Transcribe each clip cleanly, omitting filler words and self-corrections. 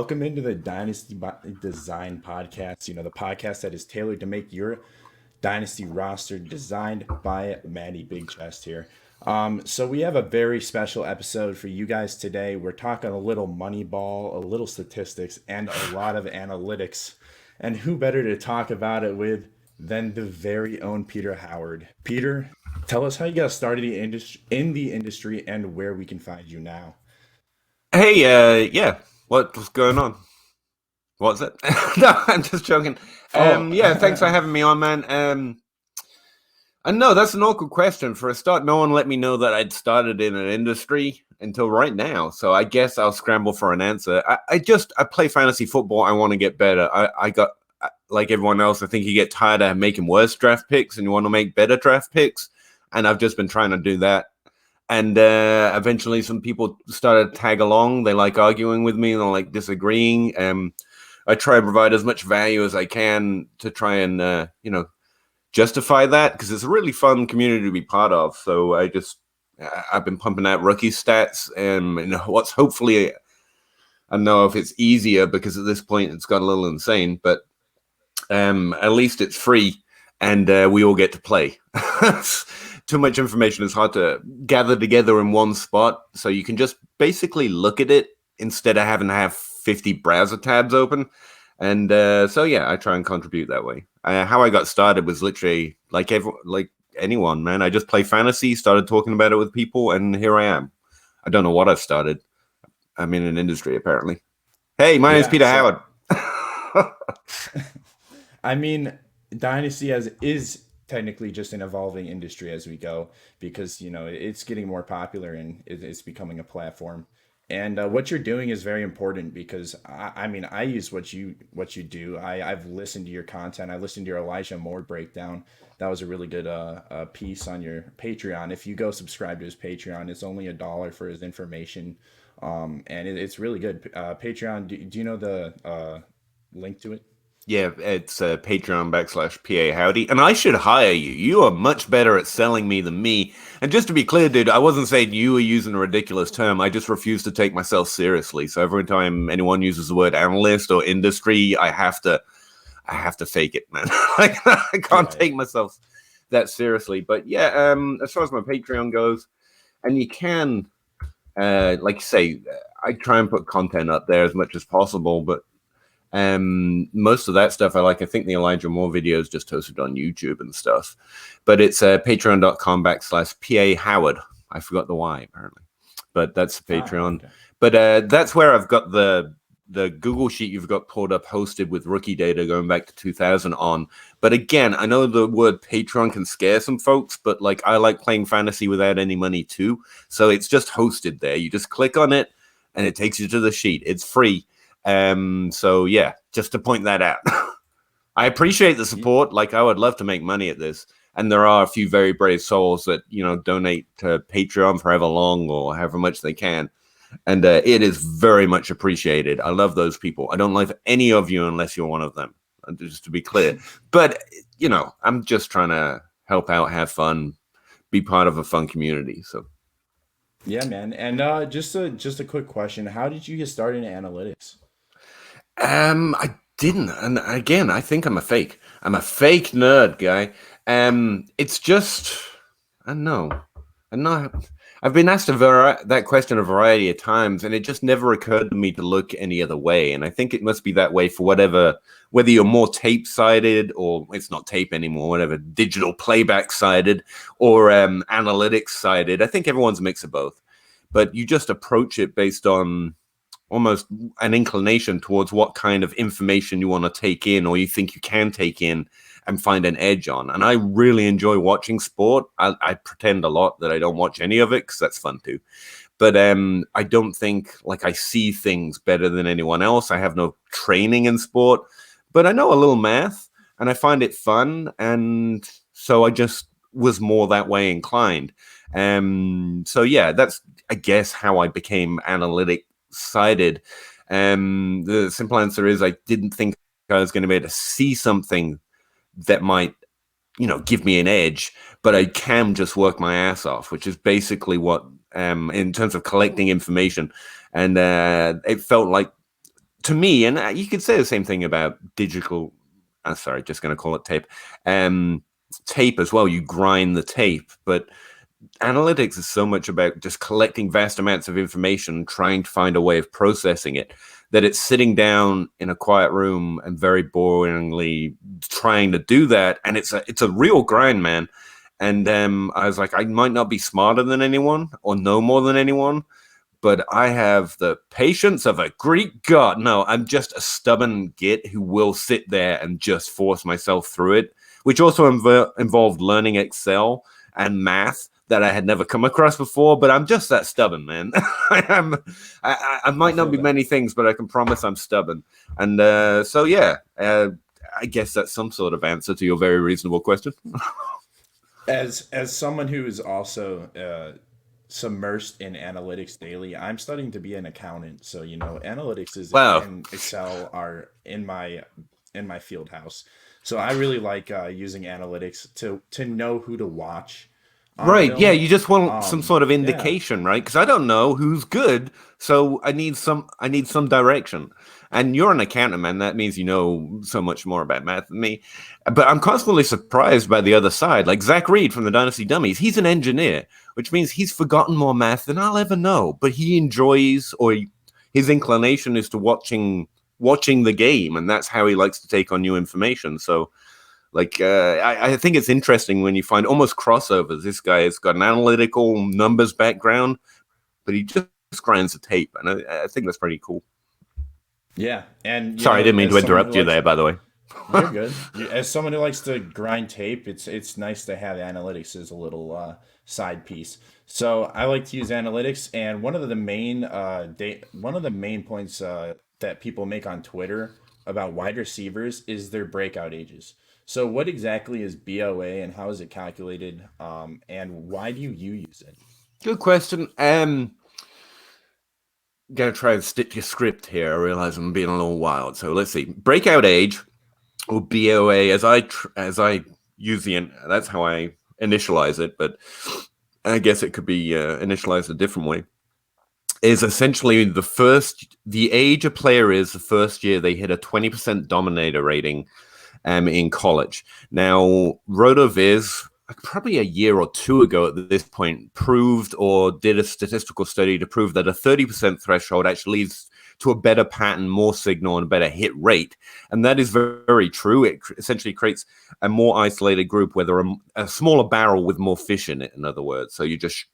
welcome into the Dynasty Design Podcast. The podcast that is tailored to make your Dynasty roster, designed by Maddie Big Chest here. So we have a very special episode for you guys today. We're talking a little money ball, a little statistics, and a lot of analytics. And who better to talk about it with than the very own Peter Howard? Peter, tell us how you got started in the industry and where we can find you now. Hey, yeah, what's going on? What's it? No, I'm just joking. Oh, Yeah, thanks for having me on, man. And no, that's an awkward question. For a start, no one let me know that I'd started in an industry until right now. So I guess I'll scramble for an answer. I play fantasy football. I want to get better. I got, like everyone else, I think you get tired of making worse draft picks and you want to make better draft picks. And I've just been trying to do that. And eventually some people started to tag along. They like arguing with me and they like disagreeing. I try to provide as much value as I can to try and, justify that, because it's a really fun community to be part of. So I've been pumping out rookie stats and what's hopefully, I don't know if it's easier because at this point it's got a little insane, but at least it's free and we all get to play. Too much information is hard to gather together in one spot. So you can just basically look at it instead of having to have 50 browser tabs open. And so, yeah, I try and contribute that way. How I got started was literally like anyone, man. I just play fantasy, started talking about it with people, and here I am. I don't know what I've started. I'm in an industry, apparently. Hey, my name's Peter Howard. I mean, Dynasty is technically just an evolving industry as we go because it's getting more popular and it's becoming a platform. And what you're doing is very important because I use what you do. I've listened to your content. I listened to your Elijah Moore breakdown. That was a really good piece on your Patreon. If you go subscribe to his Patreon, it's only $1 for his information, and it's really good. Patreon. Do you know the link to it? Yeah, it's Patreon.com/PaHowdy. And I should hire you. You are much better at selling me than me. And just to be clear, dude, I wasn't saying you were using a ridiculous term. I just refuse to take myself seriously. So every time anyone uses the word analyst or industry, I have to fake it, man. I can't take myself that seriously. But yeah, as far as my Patreon goes, and you can, like you say, I try and put content up there as much as possible, but most of that stuff I think the Elijah Moore videos just hosted on YouTube and stuff, but it's patreon.com/PaHoward. I forgot the Y apparently, but that's the Patreon. Okay. But that's where I've got the Google sheet you've got pulled up hosted with rookie data going back to 2000 on. But again, I know the word Patreon can scare some folks, but I like playing fantasy without any money too. So it's just hosted there. You just click on it and it takes you to the sheet. It's free. So yeah, just to point that out. I appreciate the support. I would love to make money at this. And there are a few very brave souls that, donate to Patreon for however long or however much they can. And it is very much appreciated. I love those people. I don't love any of you unless you're one of them, just to be clear. But, I'm just trying to help out, have fun, be part of a fun community. So. Yeah, man. And just a quick question. How did you get started in analytics? I didn't. And again, I think I'm a fake nerd guy. It's just, I don't know. I've been asked that question a variety of times, and it just never occurred to me to look any other way. And I think it must be that way for whether you're more tape-sided, or it's not tape anymore, whatever, digital playback-sided, or analytics-sided. I think everyone's a mix of both. But you just approach it based on almost an inclination towards what kind of information you want to take in, or you think you can take in and find an edge on. And I really enjoy watching sport. I pretend a lot that I don't watch any of it because that's fun too. But I don't think I see things better than anyone else. I have no training in sport, but I know a little math and I find it fun. And so I just was more that way inclined. So yeah, that's, I guess, how I became analytic sided. The simple answer is I didn't think I was going to be able to see something that might, give me an edge, but I can just work my ass off, which is basically what, in terms of collecting information. And it felt like to me, and you could say the same thing about digital. Sorry, just going to call it tape. Tape as well. You grind the tape, but analytics is so much about just collecting vast amounts of information, trying to find a way of processing it, that it's sitting down in a quiet room and very boringly trying to do that. And it's a real grind, man. And I was like, I might not be smarter than anyone or know more than anyone, but I have the patience of a Greek god. No, I'm just a stubborn git who will sit there and just force myself through it, which also involved learning Excel and math that I had never come across before. But I'm just that stubborn, man. I might not be many things, but I can promise I'm stubborn. And so, yeah, I guess that's some sort of answer to your very reasonable question. As someone who is also submersed in analytics daily, I'm studying to be an accountant. So analytics is Wow. and Excel are in my field house. So I really like using analytics to know who to watch on Right. Yeah, film. you just want some sort of Yeah, indication, right? Because I don't know who's good, so I need some direction. And you're an accountant, man. That means you know so much more about math than me. But I'm constantly surprised by the other side. Like Zach Reed from the Dynasty Dummies, he's an engineer, which means he's forgotten more math than I'll ever know. But he enjoys, or his inclination is to watching the game, and that's how he likes to take on new information. So like, I think it's interesting when you find almost crossovers. This guy has got an analytical numbers background, but he just grinds the tape. And I think that's pretty cool. yeah, and Sorry, I didn't mean as to someone interrupt who you likes there, by the way. You're good. As someone who likes to grind tape, it's nice to have analytics as a little side piece. So I like to use analytics, and one of the main points that people make on Twitter about wide receivers is their breakout ages. So what exactly is BOA, and how is it calculated? And why do you use it? Good question. Gonna try and stick to script here. I realize I'm being a little wild. So let's see. Breakout age, or BOA, as I use that's how I initialize it, but I guess it could be initialized a different way. Is essentially the age a player is the first year they hit a 20% dominator rating in college. Now, RotoViz, probably a year or two ago at this point, proved or did a statistical study to prove that a 30% threshold actually leads to a better pattern, more signal, and a better hit rate. And that is very, very true. It essentially creates a more isolated group where there are a smaller barrel with more fish in it, in other words. So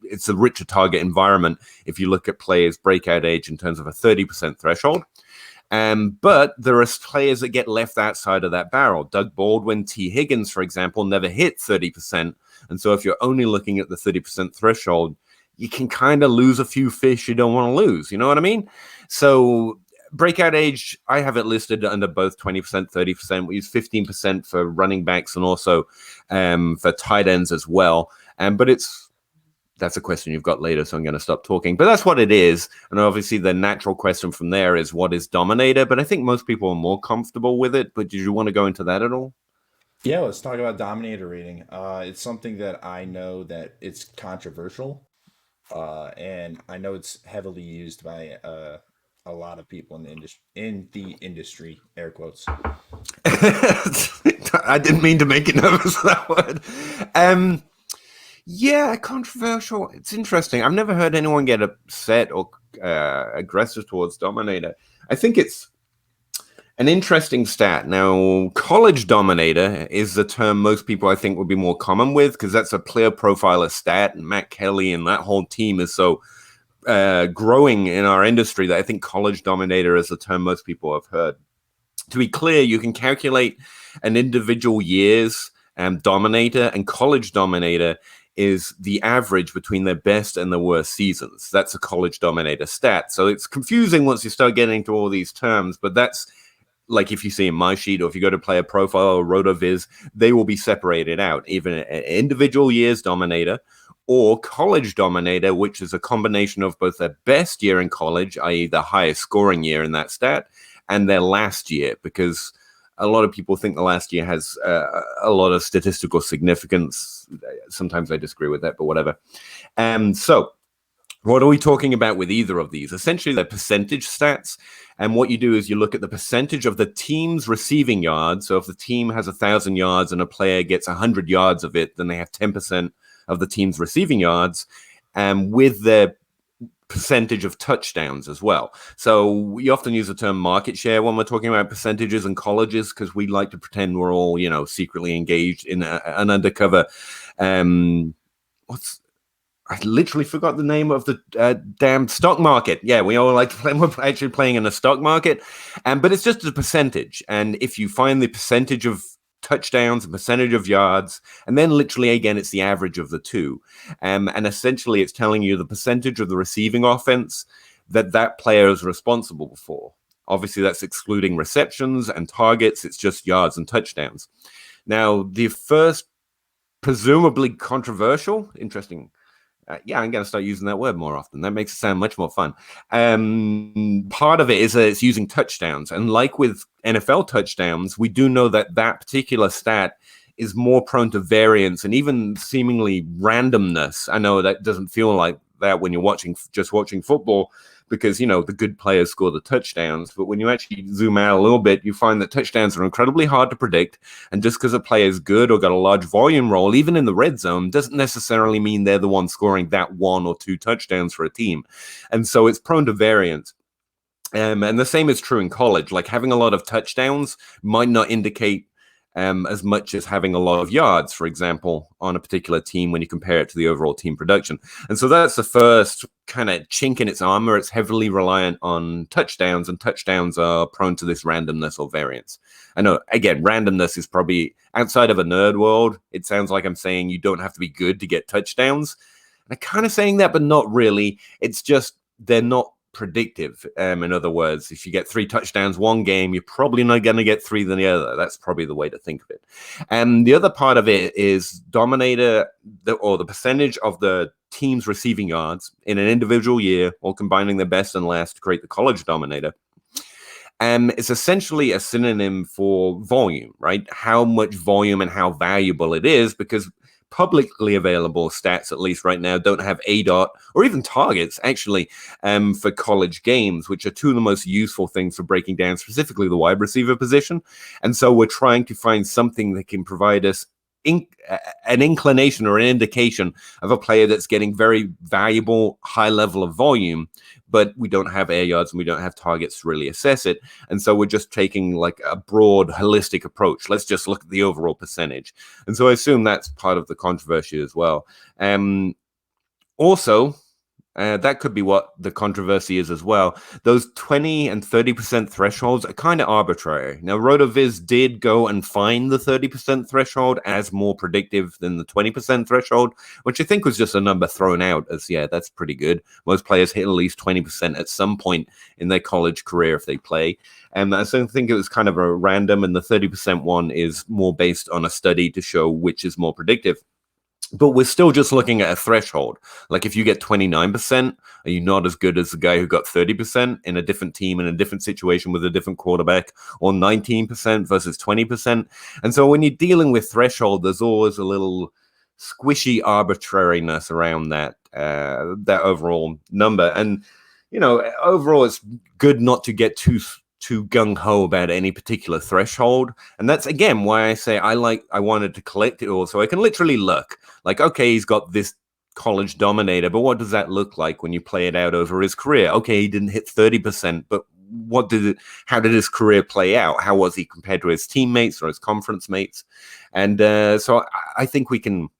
it's a richer target environment if you look at players' breakout age in terms of a 30% threshold. But there are players that get left outside of that barrel. Doug Baldwin, T. Higgins, for example, never hit 30%. And so if you're only looking at the 30% threshold, you can kind of lose a few fish you don't want to lose. You know what I mean? So breakout age, I have it listed under both 20%, 30%. We use 15% for running backs and also for tight ends as well. But that's a question you've got later, so I'm going to stop talking. But that's what it is. And obviously the natural question from there is, what is Dominator? But I think most people are more comfortable with it. But did you want to go into that at all? Yeah, let's talk about Dominator Rating. It's something that I know that it's controversial, and I know it's heavily used by a lot of people in the industry, air quotes. I didn't mean to make it nervous, that word. Yeah, controversial. It's interesting. I've never heard anyone get upset or aggressive towards Dominator. I think it's an interesting stat. Now, college dominator is the term most people, I think, would be more common with, because that's a player profiler stat, and Matt Kelly and that whole team is so growing in our industry that I think college dominator is the term most people have heard. To be clear, you can calculate an individual year's dominator, and college dominator is the average between their best and the worst seasons. That's a college dominator stat. So it's confusing once you start getting into all these terms, but that's like if you see in my sheet, or if you go to player profile or RotoViz, they will be separated out, even an individual year's dominator or college dominator, which is a combination of both their best year in college, i.e. the highest scoring year in that stat, and their last year, because a lot of people think the last year has a lot of statistical significance. Sometimes I disagree with that, but whatever. So What are we talking about with either of these? Essentially, they're percentage stats. And what you do is you look at the percentage of the team's receiving yards. So if the team has 1,000 yards and a player gets 100 yards of it, then they have 10% of the team's receiving yards, with their percentage of touchdowns as well. So we often use the term market share when we're talking about percentages in colleges, because we like to pretend we're all, secretly engaged in an undercover. I literally forgot the name of the damn stock market. Yeah, we all like to play. We're actually playing in a stock market, but it's just a percentage. And if you find the percentage of touchdowns, a percentage of yards, and then literally again, it's the average of the two. And essentially, it's telling you the percentage of the receiving offense that player is responsible for. Obviously, that's excluding receptions and targets. It's just yards and touchdowns. Now, the first presumably controversial, interesting. I'm going to start using that word more often. That makes it sound much more fun. Part of it is that it's using touchdowns. And like with NFL touchdowns, we do know that particular stat is more prone to variance and even seemingly randomness. I know that doesn't feel like that when you're just watching football, because, the good players score the touchdowns. But when you actually zoom out a little bit, you find that touchdowns are incredibly hard to predict. And just because a player is good or got a large volume role, even in the red zone, doesn't necessarily mean they're the one scoring that 1 or 2 touchdowns for a team. And so it's prone to variance. And the same is true in college. Like, having a lot of touchdowns might not indicate as much as having a lot of yards, for example, on a particular team when you compare it to the overall team production. And so that's the first kind of chink in its armor. It's heavily reliant on touchdowns, and touchdowns are prone to this randomness or variance. I know, again, randomness is probably outside of a nerd world. It sounds like I'm saying you don't have to be good to get touchdowns. And I'm kind of saying that, but not really. It's just they're not predictive. In other words, if you get 3 touchdowns one game, you're probably not going to get 3 than the other. That's probably the way to think of it. And the other part of it is Dominator, or the percentage of the team's receiving yards in an individual year, or combining the best and last to create the college Dominator. It's essentially a synonym for volume, right? How much volume and how valuable it is, because publicly available stats, at least right now, don't have ADOT or even targets, actually, for college games, which are 2 of the most useful things for breaking down specifically the wide receiver position. And so we're trying to find something that can provide us an inclination or an indication of a player that's getting very valuable, high level of volume, but we don't have air yards and we don't have targets to really assess it. And so we're just taking like a broad, holistic approach. Let's just look at the overall percentage. And so I assume that's part of the controversy as well. Also, that could be what the controversy is as well. Those 20 and 30% thresholds are kind of arbitrary. Now, RotoViz did go and find the 30% threshold as more predictive than the 20% threshold, which I think was just a number thrown out as, yeah, that's pretty good. Most players hit at least 20% at some point in their college career if they play. And I think it was kind of a random, and the 30% one is more based on a study to show which is more predictive. But we're still just looking at a threshold. Like, if you get 29%, are you not as good as the guy who got 30% in a different team, in a different situation with a different quarterback, or 19% versus 20%? And so when you're dealing with threshold, there's always a little squishy arbitrariness around that overall number. And, overall, it's good not to get too gung-ho about any particular threshold. And that's, again, why I say I wanted to collect it all, so I can literally look. Like, okay, he's got this college Dominator, but what does that look like when you play it out over his career? Okay, he didn't hit 30%, but how did his career play out? How was he compared to his teammates or his conference mates? And so I think we can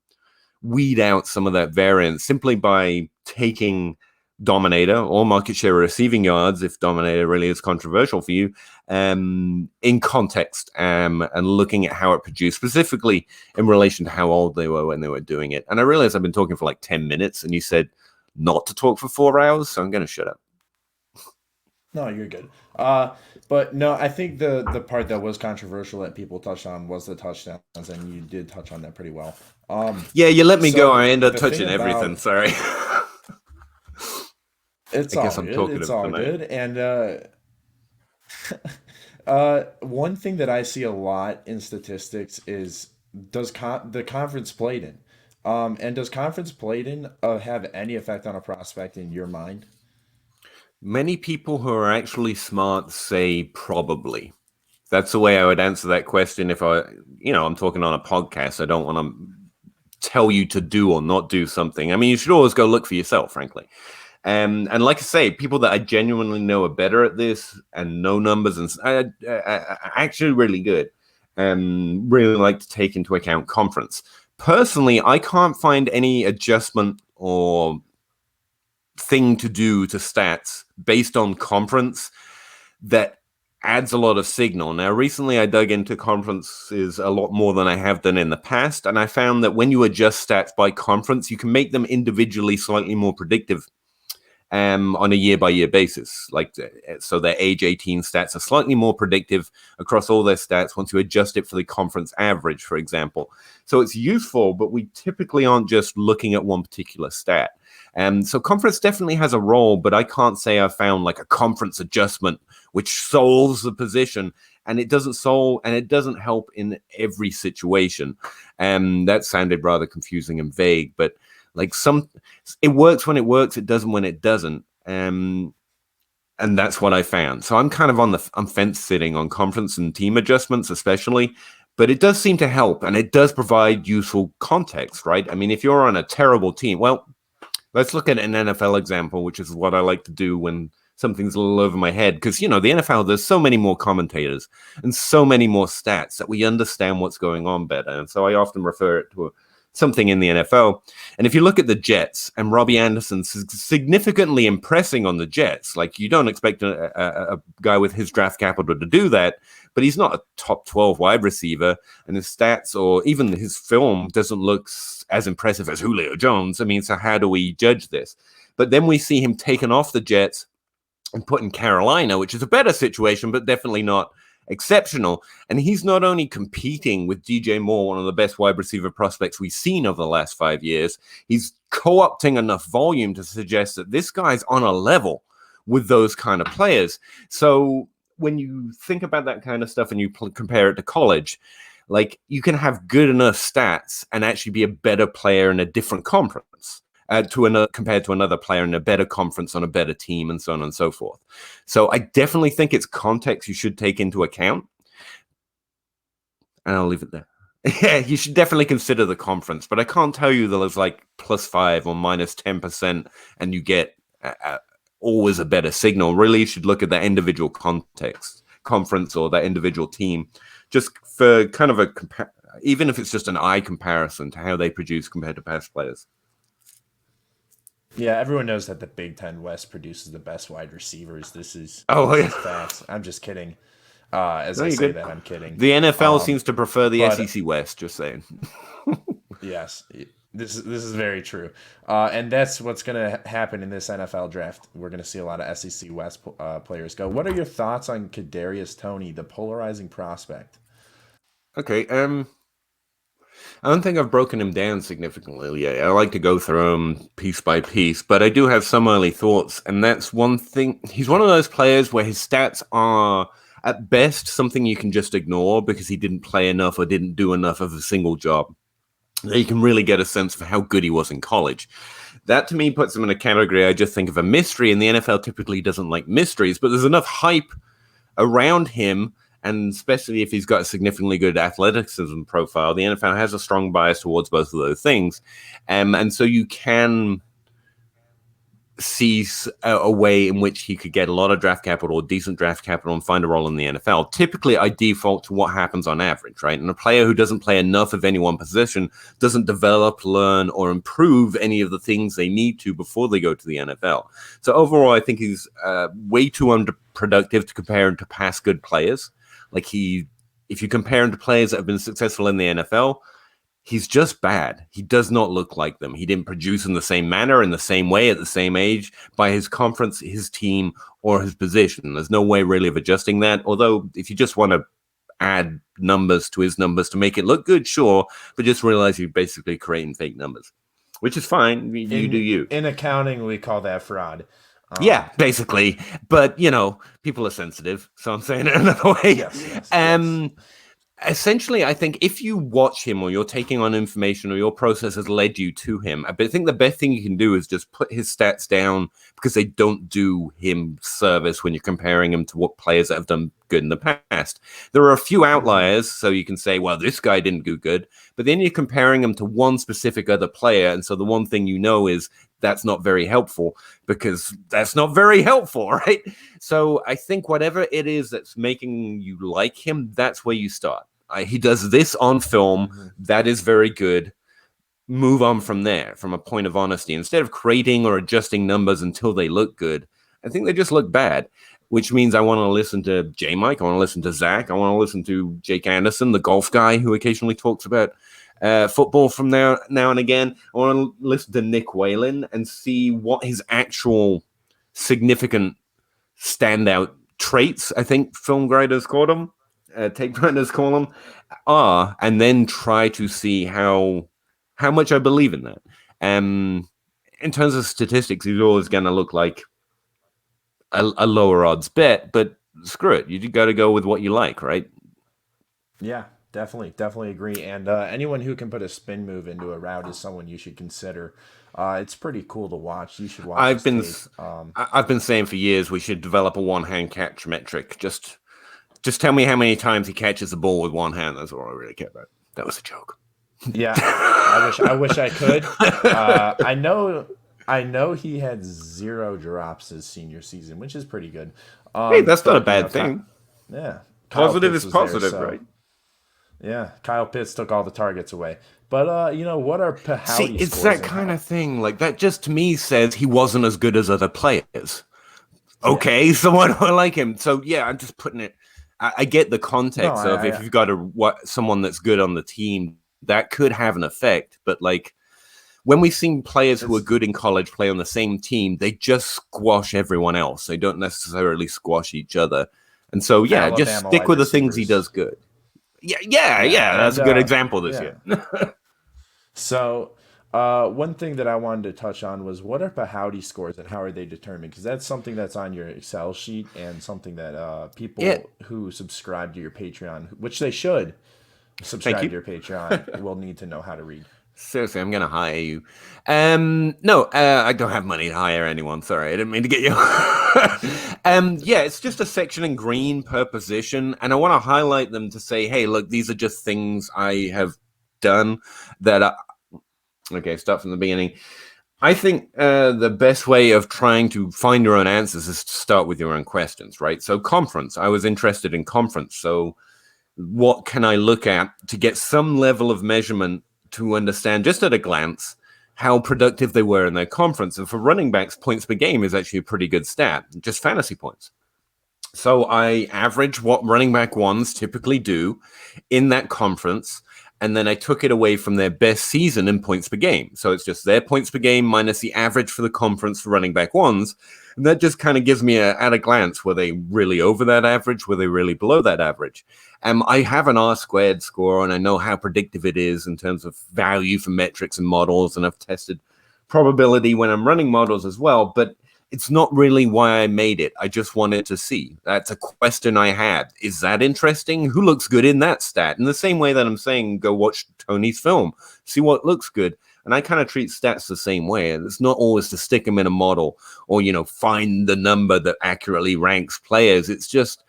weed out some of that variance simply by taking Dominator or market share receiving yards, if Dominator really is controversial for you, in context, and looking at how it produced, specifically in relation to how old they were when they were doing it. And I realize I've been talking for like 10 minutes, and you said not to talk for 4 hours, so I'm going to shut up. No, you're good. But no, I think the part that was controversial that people touched on was the touchdowns, and you did touch on that pretty well. Yeah, you let me go. So I end up the thing touching everything. about Sorry. it's I guess all I'm good. talkative It's all tonight. good. And one thing that I see a lot in statistics is the conference played in. And does conference played in have any effect on a prospect in your mind? Many people who are actually smart say probably. That's the way I would answer that question if I'm talking on a podcast. I don't want to tell you to do or not do something. I mean, you should always go look for yourself, frankly. And like I say, people that I genuinely know are better at this and know numbers and actually really good, and really like to take into account conference. Personally, I can't find any adjustment or thing to do to stats based on conference that adds a lot of signal. Now, recently I dug into conferences a lot more than I have done in the past, and I found that when you adjust stats by conference, you can make them individually slightly more predictive on a year-by-year basis. So their age 18 stats are slightly more predictive across all their stats once you adjust it for the conference average, for example. So it's useful, but we typically aren't just looking at one particular stat. So conference definitely has a role, but I can't say I've found like a conference adjustment which solves the position, and it doesn't solve and it doesn't help in every situation. That sounded rather confusing and vague, but it works when it works, it doesn't when it doesn't. And that's what I found. So I'm kind of I'm fence sitting on conference and team adjustments, especially, but it does seem to help and it does provide useful context, right? I mean, if you're on a terrible team, well, let's look at an NFL example, which is what I like to do when something's a little over my head. Because, the NFL, there's so many more commentators and so many more stats that we understand what's going on better. And so I often refer it to something in the NFL. And if you look at the Jets and Robbie Anderson's significantly impressing on the Jets, like you don't expect a guy with his draft capital to do that, but he's not a top 12 wide receiver, and his stats or even his film doesn't look as impressive as Julio Jones. I mean, so how do we judge this? But then we see him taken off the Jets and put in Carolina, which is a better situation, but definitely not exceptional. And he's not only competing with DJ Moore, one of the best wide receiver prospects we've seen over the last 5 years, he's co-opting enough volume to suggest that this guy's on a level with those kind of players. So when you think about that kind of stuff and you compare it to college, like you can have good enough stats and actually be a better player in a different conference compared to another player in a better conference on a better team, and so on and so forth. So I definitely think it's context you should take into account, and I'll leave it there. Yeah, you should definitely consider the conference, but I can't tell you that there's like +5 or -10% and you get always a better signal. Really, you should look at that individual conference or that individual team, just for kind of even if it's just an eye comparison to how they produce compared to past players. Yeah, everyone knows that the Big Ten West produces the best wide receivers. This is facts. I'm just kidding. As No, I you're say good. that, I'm kidding. The NFL seems to prefer the but SEC West. Just saying. yes, this is very true. And that's what's going to happen in this NFL draft. We're going to see a lot of SEC West players go. What are your thoughts on Kadarius Toney, the polarizing prospect? Okay. I don't think I've broken him down significantly yet. I like to go through him piece by piece, but I do have some early thoughts, and that's one thing. He's one of those players where his stats are, at best, something you can just ignore because he didn't play enough or didn't do enough of a single job. You can really get a sense of how good he was in college. That, to me, puts him in a category I just think of a mystery, and the NFL typically doesn't like mysteries, but there's enough hype around him, and especially if he's got a significantly good athleticism profile, the NFL has a strong bias towards both of those things. And so you can see a way in which he could get a lot of draft capital or decent draft capital and find a role in the NFL. Typically, I default to what happens on average, right? And a player who doesn't play enough of any one position doesn't develop, learn, or improve any of the things they need to before they go to the NFL. So overall, I think he's way too underproductive to compare him to past good players. If you compare him to players that have been successful in the NFL, he's just bad. He does not look like them. He didn't produce in the same manner, in the same way, at the same age, by his conference, his team, or his position. There's no way really of adjusting that. Although, if you just want to add numbers to his numbers to make it look good, sure, but just realize you're basically creating fake numbers, which is fine. You do you. In accounting, we call that fraud. Yeah, basically. But, people are sensitive, so I'm saying it another way. Yes. Essentially, I think if you watch him or you're taking on information or your process has led you to him, I think the best thing you can do is just put his stats down because they don't do him service when you're comparing him to what players that have done good in the past. There are a few outliers, so you can say, well, this guy didn't do good, but then you're comparing him to one specific other player. And so the one thing you know is that's not very helpful because that's not very helpful, right? So I think whatever it is that's making you like him, that's where you start. He does this on film. That is very good. Move on from there, from a point of honesty. Instead of creating or adjusting numbers until they look good, I think they just look bad, which means I want to listen to J Mike. I want to listen to Zach. I want to listen to Jake Anderson, the golf guy who occasionally talks about football from now and again. I want to listen to Nick Whalen and see what his actual significant standout traits, I think film graders call them, tape writers call them, are, and then try to see how much I believe in that. In terms of statistics, he's always going to look like a lower odds bet, but screw it. You got to go with what you like, right? Yeah, definitely agree. And anyone who can put a spin move into a route is someone you should consider. It's pretty cool to watch. You should watch I've his been tape. I've been saying for years we should develop a one-hand catch metric. Just tell me how many times he catches the ball with one hand. That's all I really care about. That was a joke. Yeah, I wish I could. I know he had 0 drops his senior season, which is pretty good. Hey, that's not a But, bad thing. yeah, Kyle Positive Pitts is was there, positive, so- right? Yeah, Kyle Pitts took all the targets away. But what are See, PaHowdy it's scores that and kind how- of thing. Like that just to me says he wasn't as good as other players. Okay, so why do I like him? So yeah, I'm just putting it. I get the context No, of if you've got someone that's good on the team, that could have an effect. But like when we've seen players who are good in college play on the same team, they just squash everyone else. They don't necessarily squash each other. And so yeah, just Alabama stick wide with the things he receivers. does good. Yeah. That's and, a good example this yeah. year. So, one thing that I wanted to touch on was what are PaHowdy scores and how are they determined? Because that's something that's on your Excel sheet and something that people Yeah. who subscribe to your Patreon, which they should subscribe to you. your Patreon, will need to know how to read. Seriously, I'm gonna hire you. No, I don't have money to hire anyone. Sorry, I didn't mean to get you. Yeah, it's just a section in green per position, and I want to highlight them to say, hey, look, these are just things I have done that. Okay, start from the beginning. I think the best way of trying to find your own answers is to start with your own questions, right? So conference, I was interested in conference. So what can I look at to get some level of measurement to understand just at a glance how productive they were in their conference? And for running backs, points per game is actually a pretty good stat, just fantasy points. So I average what running back ones typically do in that conference, and then I took it away from their best season in points per game. So it's just their points per game minus the average for the conference for running back ones. And that just kind of gives me at a glance, were they really over that average? Were they really below that average? I have an R-squared score, and I know how predictive it is in terms of value for metrics and models, and I've tested probability when I'm running models as well, but it's not really why I made it. I just wanted to see. That's a question I had. Is that interesting? Who looks good in that stat? In the same way that I'm saying, go watch Toney's film, see what looks good. And I kind of treat stats the same way. And it's not always to stick them in a model or, find the number that accurately ranks players. It's just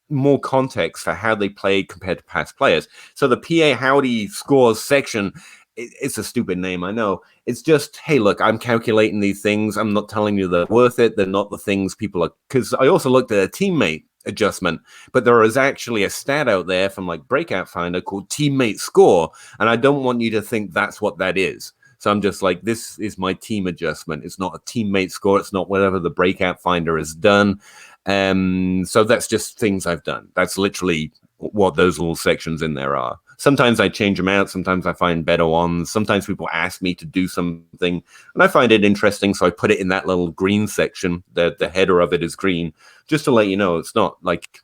more context for how they played compared to past players. So the PaHowdy Scores section, it's a stupid name, I know. It's just, hey, look, I'm calculating these things. I'm not telling you they're worth it. They're not the things people are. Because I also looked at a teammate adjustment, but there is actually a stat out there from like Breakout Finder called teammate score. And I don't want you to think that's what that is. So I'm just like, this is my team adjustment. It's not a teammate score. It's not whatever the Breakout Finder has done. So that's just things I've done. That's literally what those little sections in there are. Sometimes I change them out. Sometimes I find better ones. Sometimes people ask me to do something, and I find it interesting, so I put it in that little green section. The header of it is green, just to let you know it's not like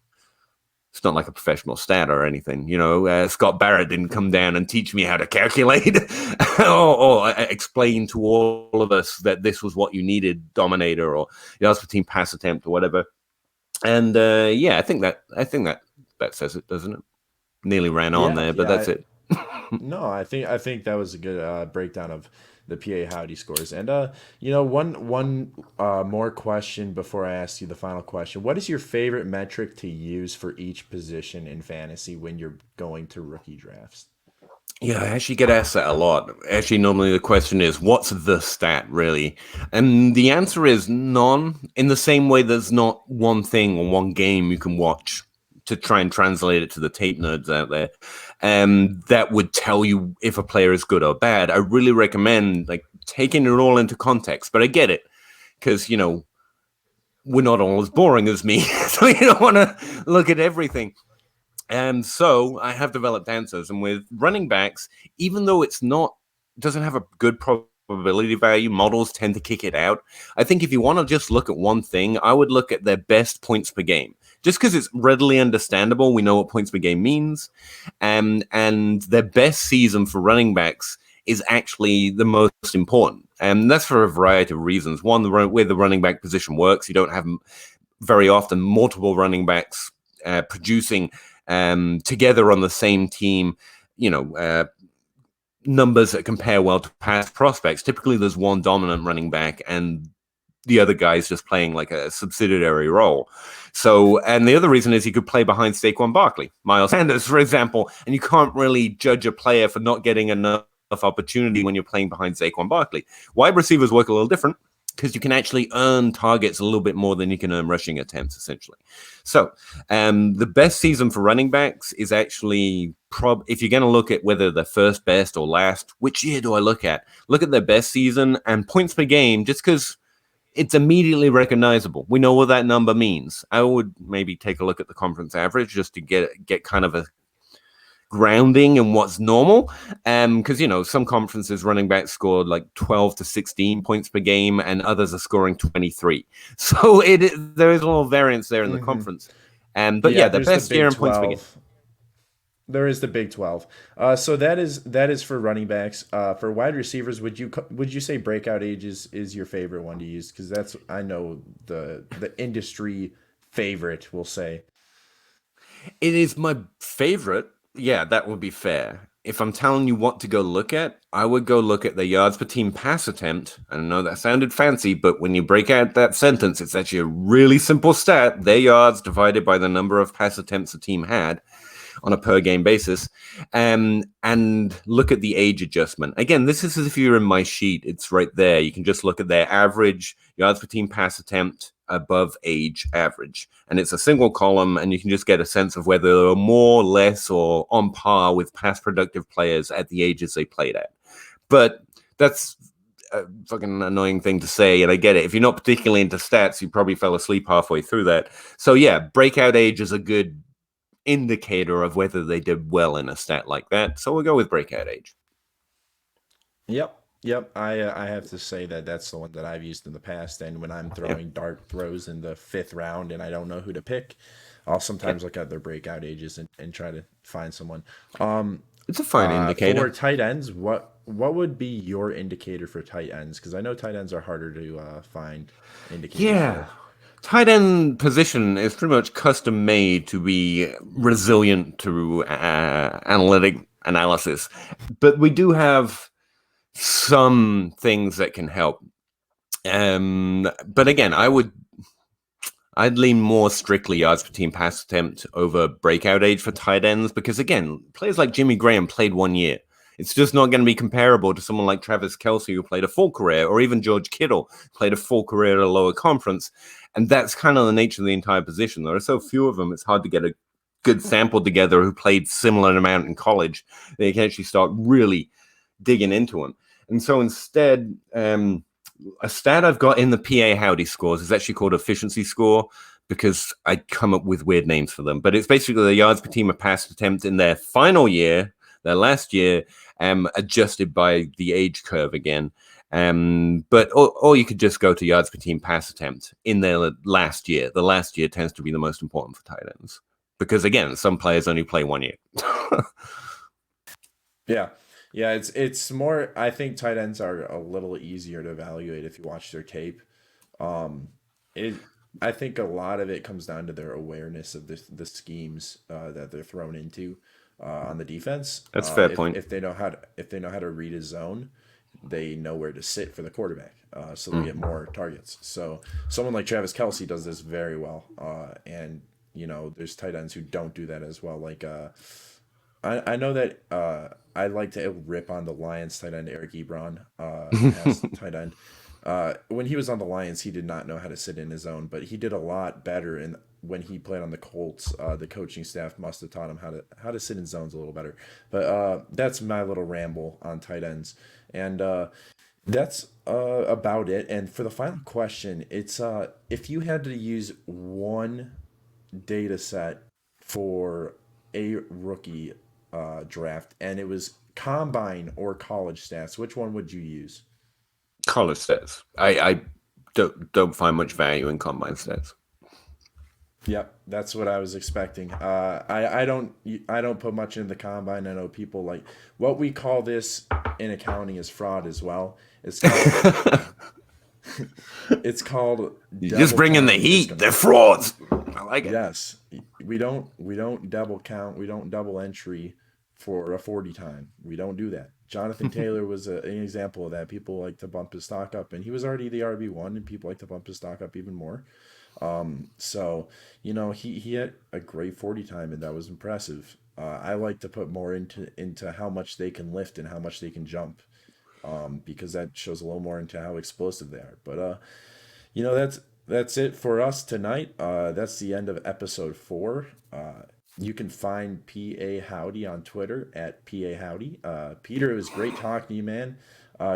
a professional stat or anything. Scott Barrett didn't come down and teach me how to calculate or explain to all of us that this was what you needed, Dominator or yards per team pass attempt or whatever. And I think that says it, doesn't it? Nearly ran on Yeah, there, but yeah. that's it. No, I think that was a good breakdown of the PaHowdy scores. And one more question before I ask you the final question. What is your favorite metric to use for each position in fantasy when you're going to rookie drafts? Yeah, I actually get asked that a lot. Actually, normally the question is, what's the stat really? And the answer is none, in the same way there's not one thing or one game you can watch to try and translate it to the tape nerds out there. That would tell you if a player is good or bad. I really recommend like taking it all into context, but I get it because, we're not all as boring as me. So you don't want to look at everything. And so I have developed answers. And with running backs, even though it's not doesn't have a good probability value, models tend to kick it out. I think if you want to just look at one thing, I would look at their best points per game. Just because it's readily understandable, we know what points per game means. And their best season for running backs is actually the most important. And that's for a variety of reasons. One, the way the running back position works, you don't have very often multiple running backs producing together on the same team, numbers that compare well to past prospects. Typically, there's one dominant running back and the other guy's just playing like a subsidiary role. So, and the other reason is he could play behind Saquon Barkley, Miles Sanders, for example, and you can't really judge a player for not getting enough opportunity when you're playing behind Saquon Barkley. Wide receivers work a little different because you can actually earn targets a little bit more than you can earn rushing attempts, essentially. So, the best season for running backs is actually if you're going to look at whether they're first, best, or last, which year do I look at? Look at their best season and points per game, just because it's immediately recognizable. We know what that number means. I would maybe take a look at the conference average just to get kind of a grounding in what's normal. Because some conferences running backs scored like 12 to 16 points per game, and others are scoring 23. So there is a little variance there in the Hmm. conference. But Yeah, yeah, the there's the best year Big in points per game. 12. There is the Big 12. So that is for running backs. For wide receivers, would you say Breakout Age is your favorite one to use? Because that's, I know, the industry favorite, we'll say. It is my favorite. Yeah, that would be fair. If I'm telling you what to go look at, I would go look at the yards per team pass attempt. I know that sounded fancy, but when you break out that sentence, it's actually a really simple stat. Their yards divided by the number of pass attempts the team had on a per game basis, and look at the age adjustment. Again, this is as if you're in my sheet. It's right there. You can just look at their average yards per team pass attempt above age average. And it's a single column, and you can just get a sense of whether they're more, less, or on par with past productive players at the ages they played at. But that's a fucking annoying thing to say, and I get it. If you're not particularly into stats, you probably fell asleep halfway through that. So yeah, breakout age is a good indicator of whether they did well in a stat like that. So we'll go with breakout age. Yep. Yep. I have to say that that's the one that I've used in the past. And when I'm Yeah. throwing dart throws in the fifth round and I don't know who to pick, I'll Yeah. sometimes look at their breakout ages and try to find someone. Um, It's a fine for indicator. tight ends, what would be your indicator for tight ends? Because I know tight ends are harder to find indicators Yeah. for. Tight end position is pretty much custom made to be resilient to analytic analysis. But we do have some things that can help. But again, I'd lean more strictly yards per team pass attempt over breakout age for tight ends because, again, players like Jimmy Graham played 1 year. It's just not going to be comparable to someone like Travis Kelce, who played a full career, or even George Kittle, played a full career at a lower conference. And that's kind of the nature of the entire position. There are so few of them, it's hard to get a good sample together who played similar amount in college. They can actually start really digging into them. And so instead, a stat I've got in the PaHowdy scores is actually called efficiency score because I come up with weird names for them. But it's basically the yards per team of pass attempt in their final year, their last year, adjusted by the age curve again. Or you could just go to yards per team pass attempt in their last year. The last year tends to be the most important for tight ends because, again, some players only play 1 year. Yeah. Yeah, it's more, I think tight ends are a little easier to evaluate if you watch their tape. Um it I think a lot of it comes down to their awareness of the schemes that they're thrown into on the defense. That's a fair point. If they know how to read a zone, they know where to sit for the quarterback, so they'll get more targets. So someone like Travis Kelsey does this very well, and there's tight ends who don't do that as well. Like I know that I like to rip on the Lions tight end Eric Ebron, past tight end. When he was on the Lions, he did not know how to sit in his zone, but he did a lot better. And when he played on the Colts, the coaching staff must have taught him how to sit in zones a little better. But that's my little ramble on tight ends, and that's about it. And for the final question, it's if you had to use one data set for a rookie draft, and it was combine or college stats, which one would you use? College stats. I don't find much value in combine stats. Yep, that's what I was expecting. I don't put much in the combine. I know people like what we call this in accounting is fraud as well. It's called it's called You just double bring in the counting heat. They're discrimination. frauds. I like it. Yes, we don't double count. We don't double entry for a 40 time. We don't do that. Jonathan Taylor was an example of that. People like to bump his stock up, and he was already the RB1, and people like to bump his stock up even more. So he had a great 40 time, and that was impressive. I like to put more into how much they can lift and how much they can jump, because that shows a little more into how explosive they are. But that's it for us tonight. That's the end of episode 4. You can find PaHowdy on Twitter at PaHowdy. Peter, it was great talking to you, man.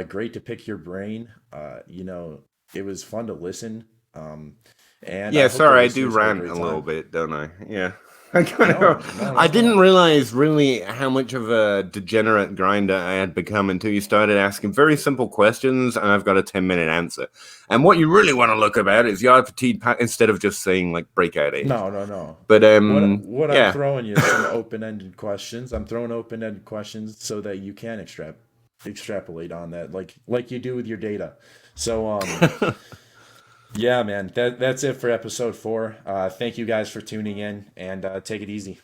Great to pick your brain. It was fun to listen. And I Yeah, hope the sorry, I do listeners had a rant great a little time. bit, don't I? Yeah. I kind No, of, no, I no, didn't no. realize really how much of a degenerate grinder I had become until you started asking very simple questions, and I've got a 10-minute answer. And what you really want to look about is yard fatigue instead of just saying like breakout age. No, no, no. But What I'm yeah, throwing you is some open-ended questions. I'm throwing open-ended questions so that you can extrapolate on that, like you do with your data. So yeah, man, that's it for episode 4. Thank you guys for tuning in, and take it easy.